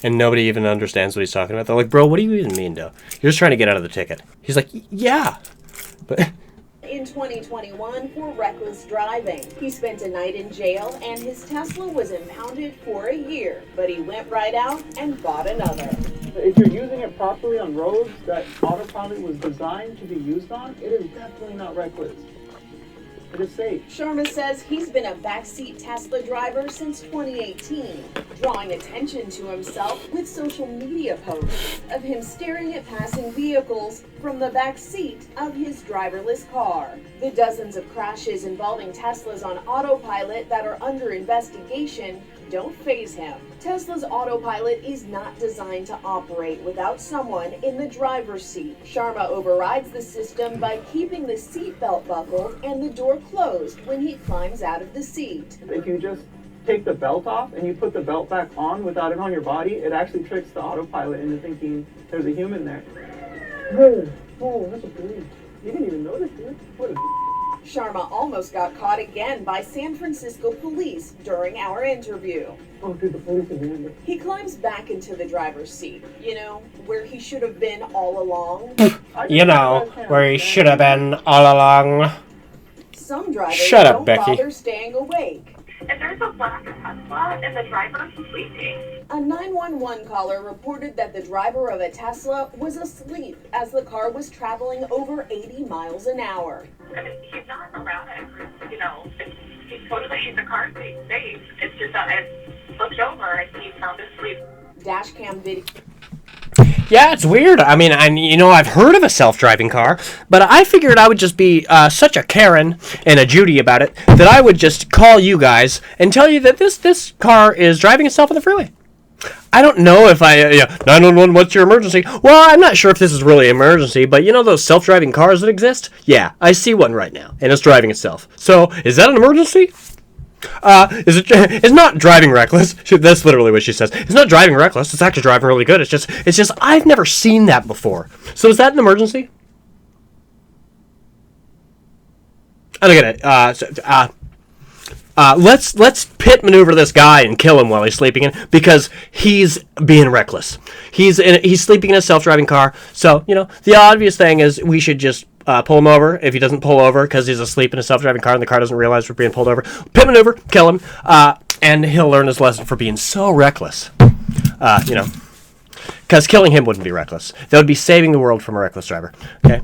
and nobody even understands what he's talking about. They're like, bro, what do you even mean, though? You're just trying to get out of the ticket. He's like, yeah, but... In 2021 for reckless driving. He spent a night in jail and his Tesla was impounded for a year, but he went right out and bought another. If you're using it properly on roads that autopilot was designed to be used on, it is definitely not reckless. It is safe. Sharma says he's been a backseat Tesla driver since 2018, drawing attention to himself with social media posts of him staring at passing vehicles from the back seat of his driverless car. The dozens of crashes involving Teslas on autopilot that are under investigation don't faze him. Tesla's autopilot is not designed to operate without someone in the driver's seat. Sharma overrides the system by keeping the seatbelt buckled and the door closed when he climbs out of the seat. If you just take the belt off and you put the belt back on without it on your body, it actually tricks the autopilot into thinking there's a human there. Oh, that's a police. You didn't even notice, dude. What a Sharma almost got caught again by San Francisco police during our interview. Oh, dude, the police is in there. He climbs back into the driver's seat, you know, where he should have been all along. You know, where he should have been all along. Some drivers Shut up, don't Becky. bother staying awake. If there's a black Tesla and the driver's sleeping. A 911 caller reported that the driver of a Tesla was asleep as the car was traveling over 80 miles an hour. I mean, he's not around it. You know, he's totally in the car seat safe. It's just that I looked over and he's sound asleep. Dashcam video. Yeah, it's weird. I mean, I've heard of a self-driving car, but I figured I would just be such a Karen and a Judy about it that I would just call you guys and tell you that this car is driving itself on the freeway. I don't know if 911, what's your emergency? Well, I'm not sure if this is really an emergency, but you know those self-driving cars that exist? Yeah, I see one right now, and it's driving itself. So, is that an emergency? It's not driving reckless. That's literally what she says. It's not driving reckless. It's actually driving really good. It's just I've never seen that before. So is that an emergency? I don't get it. Let's pit maneuver this guy and kill him while he's sleeping in because he's being reckless. He's sleeping in a self-driving car. So you know the obvious thing is we should just pull him over if he doesn't pull over because he's asleep in a self-driving car and the car doesn't realize we're being pulled over. Pit maneuver, kill him, and he'll learn his lesson for being so reckless. Because killing him wouldn't be reckless. That would be saving the world from a reckless driver. Okay.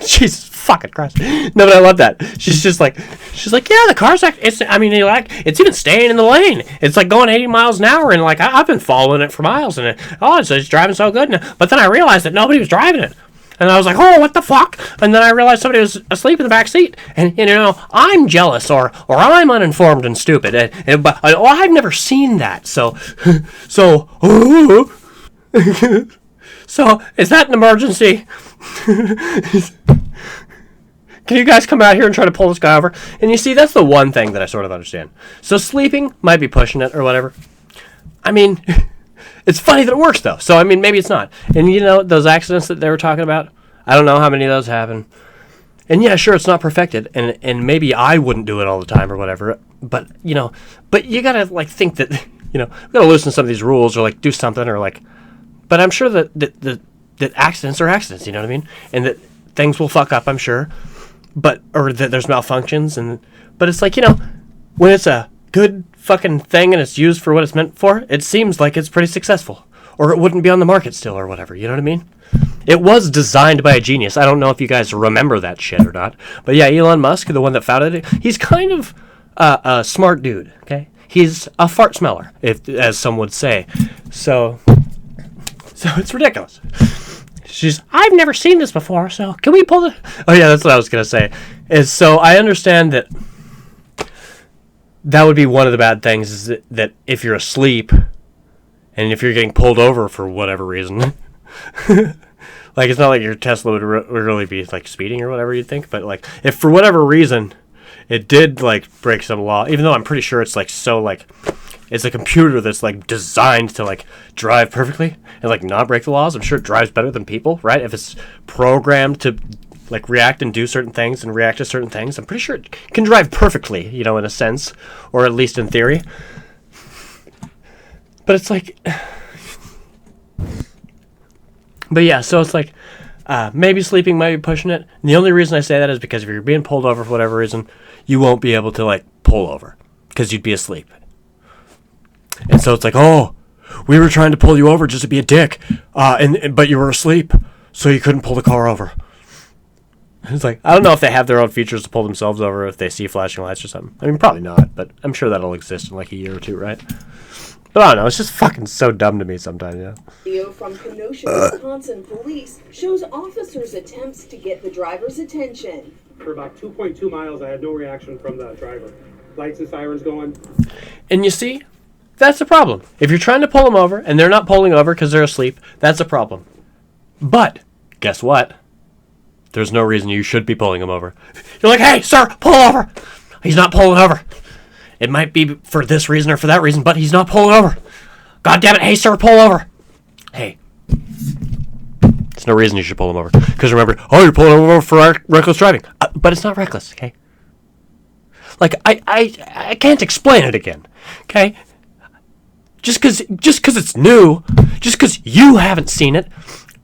Jesus fucking Christ. No, but I love that. She's like, yeah, the car's it's even staying in the lane. It's like going 80 miles an hour, and like I've been following it for miles, and it's driving so good. But then I realized that nobody was driving it. And I was like, oh, what the fuck? And then I realized somebody was asleep in the back seat. And, you know, I'm jealous or I'm uninformed and stupid. But I've never seen that. So, so is that an emergency? Can you guys come out here and try to pull this guy over? And you see, that's the one thing that I sort of understand. So sleeping might be pushing it or whatever. I mean... It's funny that it works, though. So, I mean, maybe it's not. And, you know, those accidents that they were talking about, I don't know how many of those happen. And, yeah, sure, it's not perfected. And maybe I wouldn't do it all the time or whatever. But, you know, you got to, like, think that, you know, we got to loosen some of these rules or, like, do something or, like... But I'm sure that accidents are accidents, you know what I mean? And that things will fuck up, I'm sure. Or that there's malfunctions. But it's like, you know, when it's a good fucking thing and it's used for what it's meant for, it seems like it's pretty successful. Or it wouldn't be on the market still or whatever, you know what I mean? It was designed by a genius. I don't know if you guys remember that shit or not. But yeah, Elon Musk, the one that founded it, he's kind of a smart dude, okay? He's a fart smeller, as some would say. So it's ridiculous. I've never seen this before, so can we pull the... Oh yeah, that's what I was going to say. So I understand that would be one of the bad things is that if you're asleep and if you're getting pulled over for whatever reason, like it's not like your Tesla would really be like speeding or whatever you'd think, but like if for whatever reason it did like break some law, even though I'm pretty sure it's like so like it's a computer that's like designed to like drive perfectly and like not break the laws. I'm sure it drives better than people, right? If it's programmed to like react and do certain things and react to certain things, I'm pretty sure it can drive perfectly, you know, in a sense, or at least in theory. But it's like, but yeah, so it's like, maybe sleeping might be pushing it. And the only reason I say that is because if you're being pulled over for whatever reason, you won't be able to like pull over because you'd be asleep. And so it's like, oh, we were trying to pull you over just to be a dick, but you were asleep, so you couldn't pull the car over. It's like, I don't know if they have their own features to pull themselves over if they see flashing lights or something. I mean, probably not, but I'm sure that'll exist in like a year or two, right? But I don't know, it's just fucking so dumb to me sometimes, yeah. Video from Kenosha, Wisconsin police shows officers' attempts to get the driver's attention. For about 2.2 miles, I had no reaction from the driver. Lights and sirens going. And you see, that's the problem. If you're trying to pull them over and they're not pulling over because they're asleep, that's a problem. But guess what? There's no reason you should be pulling him over. You're like, hey, sir, pull over. He's not pulling over. It might be for this reason or for that reason, but he's not pulling over. God damn it. Hey, sir, pull over. Hey. There's no reason you should pull him over. Because remember, oh, you're pulling him over for reckless driving. But it's not reckless, okay? Like, I can't explain it again, okay? Just because it's new, just because you haven't seen it.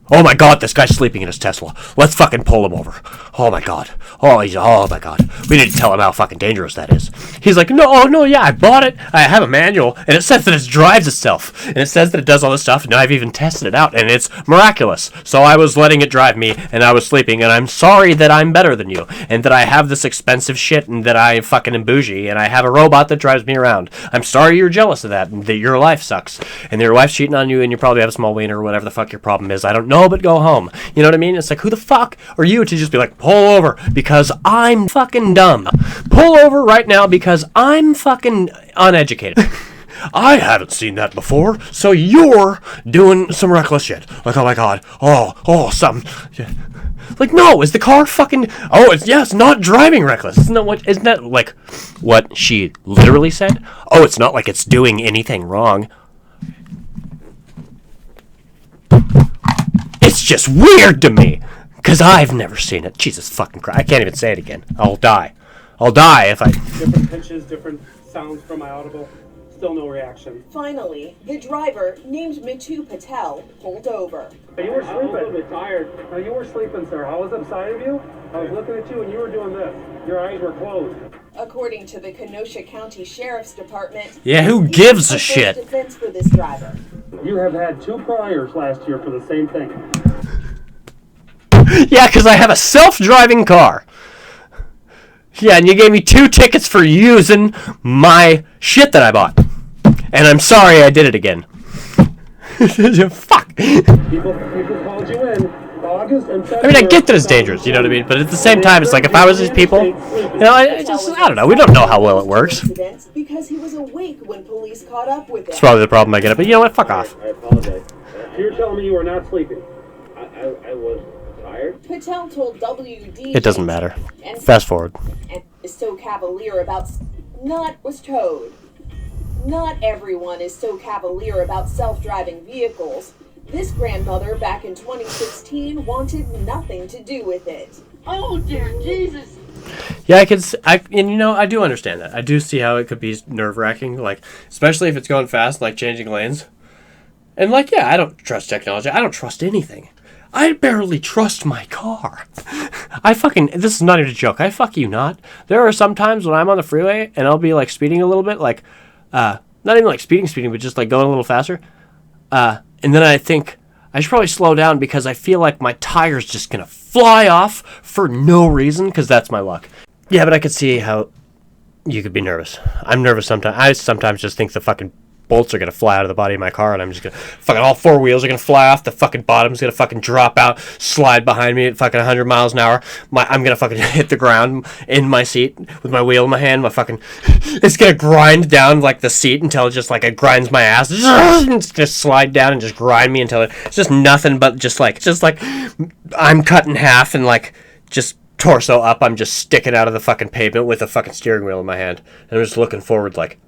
Oh my God, this guy's sleeping in his Tesla. Let's fucking pull him over. Oh my God. Oh my God. We need to tell him how fucking dangerous that is. He's like, no, yeah, I bought it. I have a manual, and it says that it drives itself. And it says that it does all this stuff, and I've even tested it out, and it's miraculous. So I was letting it drive me, and I was sleeping, and I'm sorry that I'm better than you, and that I have this expensive shit, and that I fucking am bougie, and I have a robot that drives me around. I'm sorry you're jealous of that, and that your life sucks, and your wife's cheating on you, and you probably have a small wiener, or whatever the fuck your problem is. I don't know, but go home. You know what I mean? It's like, who the fuck are you to just be like, pull over because I'm fucking dumb. Pull over right now because I'm fucking uneducated. I haven't seen that before, so you're doing some reckless shit. Like, oh my God. Oh, something. Yeah. Like, no, is the car fucking... Oh, it's not driving reckless. Isn't that like what she literally said? Oh, it's not like it's doing anything wrong. It's just weird to me, because I've never seen it. Jesus fucking Christ. I can't even say it again. I'll die if I... Different pitches, different sounds from my audible. Still no reaction. Finally, the driver, named Mitu Patel, pulled over. You were sleeping. I was a little bit tired. No, you were sleeping, sir. I was upside of you. I was looking at you and you were doing this. Your eyes were closed. According to the Kenosha County Sheriff's Department, yeah, who gives a shit? Defense for this driver. You have had 2 priors last year for the same thing. Yeah, because I have a self-driving car. Yeah, and you gave me 2 tickets for using my shit that I bought. And I'm sorry I did it again. Fuck. People called you in August and February. I mean, I get that it's dangerous, you know what I mean? But at the same time, it's like, if I was these people, you know, I don't know. We don't know how well it works. Because he was awake when police caught up with him. It's probably the problem I get it, but you know what? Fuck off. I apologize. You're telling me you were not sleeping. I was tired. Patel told WD. It doesn't matter. Fast forward. And is so cavalier about was towed. Not everyone is so cavalier about self-driving vehicles. This grandmother back in 2016 wanted nothing to do with it. Oh dear Jesus. Yeah, I do understand that. I do see how it could be nerve-wracking, like, especially if it's going fast, like changing lanes. And like, yeah, I don't trust technology. I don't trust anything. I barely trust my car. This is not even a joke. I fuck you not. There are some times when I'm on the freeway and I'll be like speeding a little bit, like, not even like speeding, but just like going a little faster. And then I think I should probably slow down because I feel like my tire's just going to fly off for no reason because that's my luck. Yeah, but I could see how you could be nervous. I'm nervous sometimes. I sometimes just think the fucking bolts are going to fly out of the body of my car and I'm just going to fucking all 4 wheels are going to fly off. The fucking bottom's going to fucking drop out, slide behind me at fucking 100 miles an hour. I'm going to fucking hit the ground in my seat with my wheel in my hand. It's going to grind down like the seat until it just like it grinds my ass. It's going to slide down and just grind me until it's just nothing but just like I'm cut in half and like just torso up. I'm just sticking out of the fucking pavement with a fucking steering wheel in my hand. And I'm just looking forward like,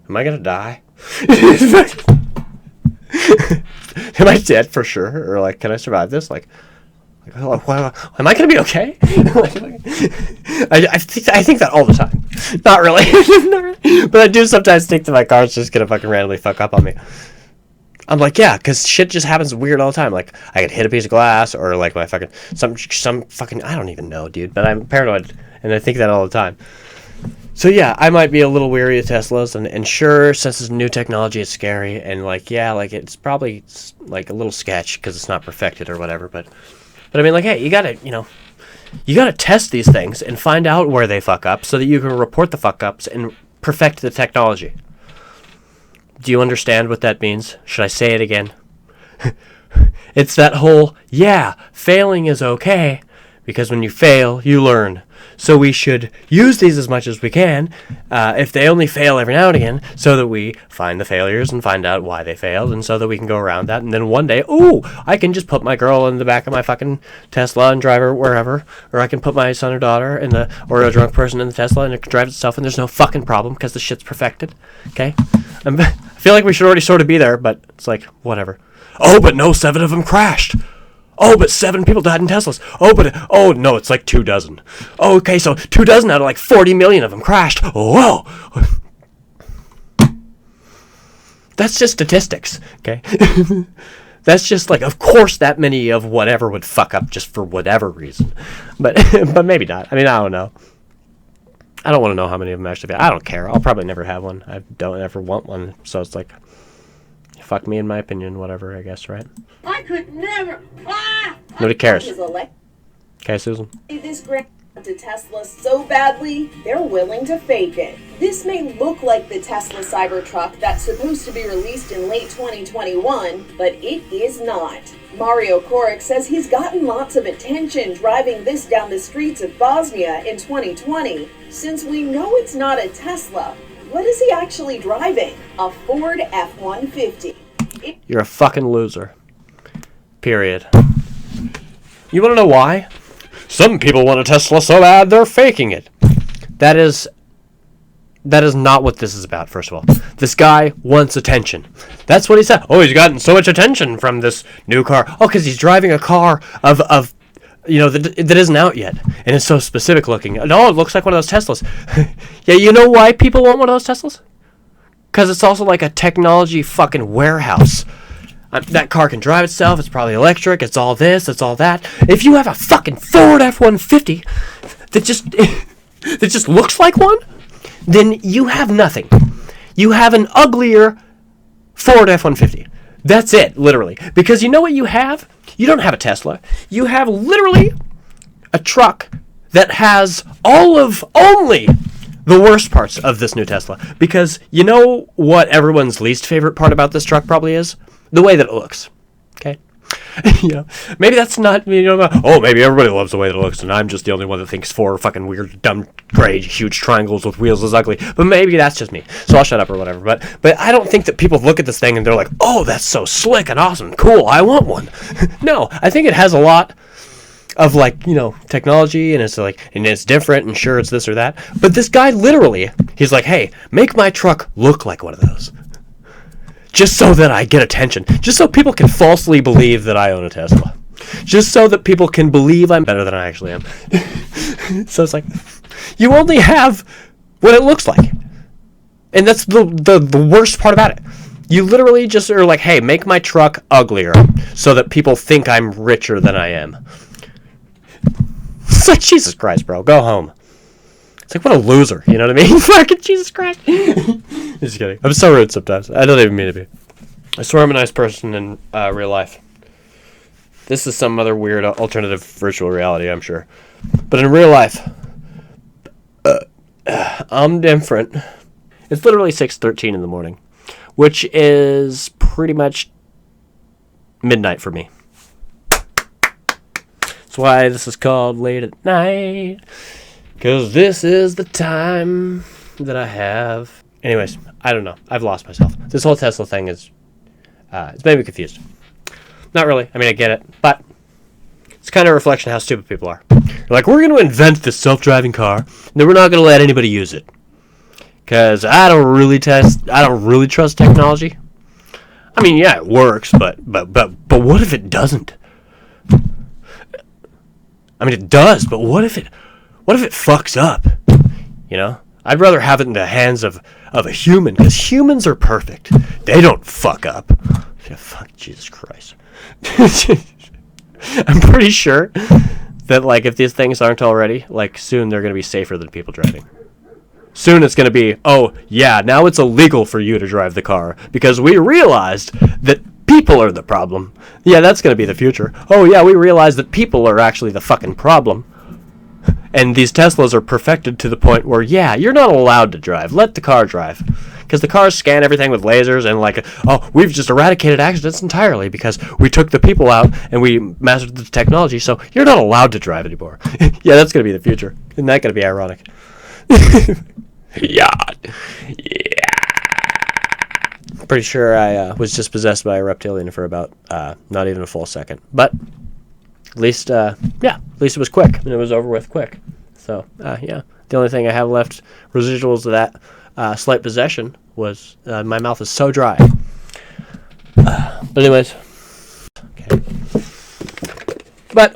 am I going to die? Am I dead for sure? Or like, can I survive this? Like am I going to be okay? I think that all the time. Not really. Not really. But I do sometimes think that my car's just going to fucking randomly fuck up on me. I'm like, yeah, because shit just happens weird all the time. Like, I could hit a piece of glass or like my fucking, some fucking, I don't even know, dude. But I'm paranoid and I think that all the time. So yeah, I might be a little weary of Teslas, and sure, since it's new technology, it's scary, and like, yeah, like it's probably like a little sketch because it's not perfected or whatever. But I mean, like, hey, you gotta test these things and find out where they fuck up so that you can report the fuck ups and perfect the technology. Do you understand what that means? Should I say it again? It's that whole, yeah, failing is okay because when you fail, you learn. So we should use these as much as we can, if they only fail every now and again, so that we find the failures and find out why they failed, and so that we can go around that. And then one day, ooh, I can just put my girl in the back of my fucking Tesla and drive her wherever, or I can put my son or daughter or a drunk person in the Tesla and it can drive itself, and there's no fucking problem because the shit's perfected. Okay, I feel like we should already sort of be there, but it's like whatever. Oh, but no, 7 of them crashed. Oh, but 7 people died in Teslas. Oh, no, it's like 2 dozen. Oh, okay, so 2 dozen out of like 40 million of them crashed. Whoa. That's just statistics, okay? That's just like, of course, that many of whatever would fuck up just for whatever reason. But maybe not. I mean, I don't know. I don't want to know how many of them actually. I don't care. I'll probably never have one. I don't ever want one. So it's like, fuck me in my opinion, whatever, I guess, right? I could never. Nobody cares. Okay, Susan. This grant to Tesla so badly, they're willing to fake it. This may look like the Tesla Cybertruck that's supposed to be released in late 2021, but it is not. Mario Koric says he's gotten lots of attention driving this down the streets of Bosnia in 2020. Since we know it's not a Tesla, what is he actually driving? A Ford F-150. You're a fucking loser. Period. You want to know why? Some people want a Tesla so bad they're faking it. That is not what this is about, first of all. This guy wants attention. That's what he said. Oh, he's gotten so much attention from this new car. Oh, because he's driving a car of that isn't out yet. And it's so specific looking. No, it looks like one of those Teslas. Yeah, you know why people want one of those Teslas? Because it's also like a technology fucking warehouse. That car can drive itself. It's probably electric. It's all this. It's all that. If you have a fucking Ford F-150 that just looks like one, then you have nothing. You have an uglier Ford F-150. That's it, literally. Because you know what you have? You don't have a Tesla. You have literally a truck that has only the worst parts of this new Tesla. Because you know what everyone's least favorite part about this truck probably is? The way that it looks. Okay? Maybe that's not, maybe everybody loves the way that it looks, and I'm just the only one that thinks 4 fucking weird, dumb, gray, huge triangles with wheels is ugly. But maybe that's just me. So I'll shut up or whatever. But I don't think that people look at this thing and they're like, oh, that's so slick and awesome, cool, I want one. No, I think it has a lot of technology, and it's different, and sure, it's this or that. But this guy literally, he's like, hey, make my truck look like one of those. Just so that I get attention. Just so people can falsely believe that I own a Tesla. Just so that people can believe I'm better than I actually am. So it's like, you only have what it looks like. And that's the worst part about it. You literally just are like, hey, make my truck uglier so that people think I'm richer than I am. It's like, Jesus Christ, bro, go home. It's like, what a loser, you know what I mean? Fucking Jesus Christ. Just kidding. I'm so rude sometimes. I don't even mean to be. I swear I'm a nice person in real life. This is some other weird alternative virtual reality, I'm sure. But in real life, I'm different. It's literally 6:13 in the morning, which is pretty much midnight for me. That's why this is called Late at Night. Because this is the time that I have. Anyways, I don't know. I've lost myself. This whole Tesla thing is... it's made me confused. Not really. I mean, I get it. But it's kind of a reflection of how stupid people are. You're like, we're going to invent this self-driving car, and then we're not going to let anybody use it. Because I don't really trust technology. I mean, yeah, it works, but what if it doesn't? I mean, it does, but what if it fucks up? I'd rather have it in the hands of a human, because humans are perfect. They don't fuck up. Yeah, fuck, Jesus Christ. I'm pretty sure that, if these things aren't already, soon they're going to be safer than people driving. Soon it's going to be, oh, yeah, now it's illegal for you to drive the car, because we realized that people are the problem. Yeah, that's going to be the future. Oh, yeah, we realized that people are actually the fucking problem. And these Teslas are perfected to the point where, yeah, you're not allowed to drive. Let the car drive. because the cars scan everything with lasers and like, oh, we've just eradicated accidents entirely because we took the people out and we mastered the technology, so you're not allowed to drive anymore. Yeah, that's going to be the future. Isn't that going to be ironic? Yeah. Pretty sure I was just possessed by a reptilian for about not even a full second. But at least it was quick and it was over with quick. So, yeah. The only thing I have left, residuals of that slight possession, was my mouth is so dry. But anyways. Okay. But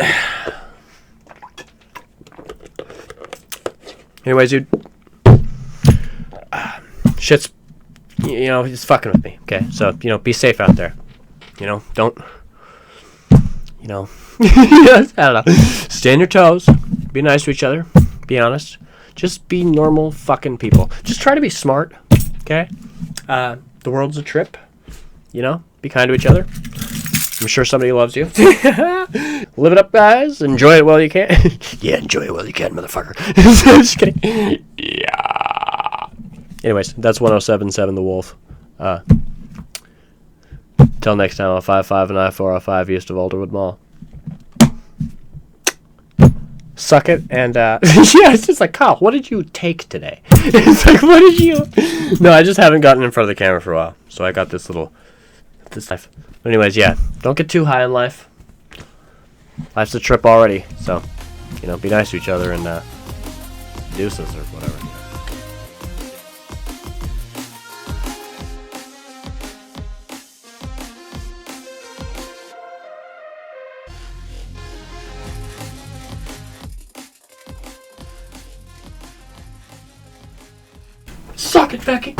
anyways, dude. Shit's, it's fucking with me. Okay, so, be safe out there. Don't, I don't know. Stay on your toes. Be nice to each other. Be honest. Just be normal fucking people. Just try to be smart. Okay? The world's a trip. Be kind to each other. I'm sure somebody loves you. Live it up, guys. Enjoy it while you can. Yeah, enjoy it while you can, motherfucker. Just kidding. Yeah. Anyways, that's 1077 The Wolf. Till next time on 55 and I-405 east of Alderwood Mall. Suck it, and yeah, it's just like, Kyle, what did you take today? It's like, what did you... No, I just haven't gotten in front of the camera for a while, so I got this life. But anyways, yeah, don't get too high in life. Life's a trip already, so, be nice to each other, and deuces or whatever. Suck it, Becky.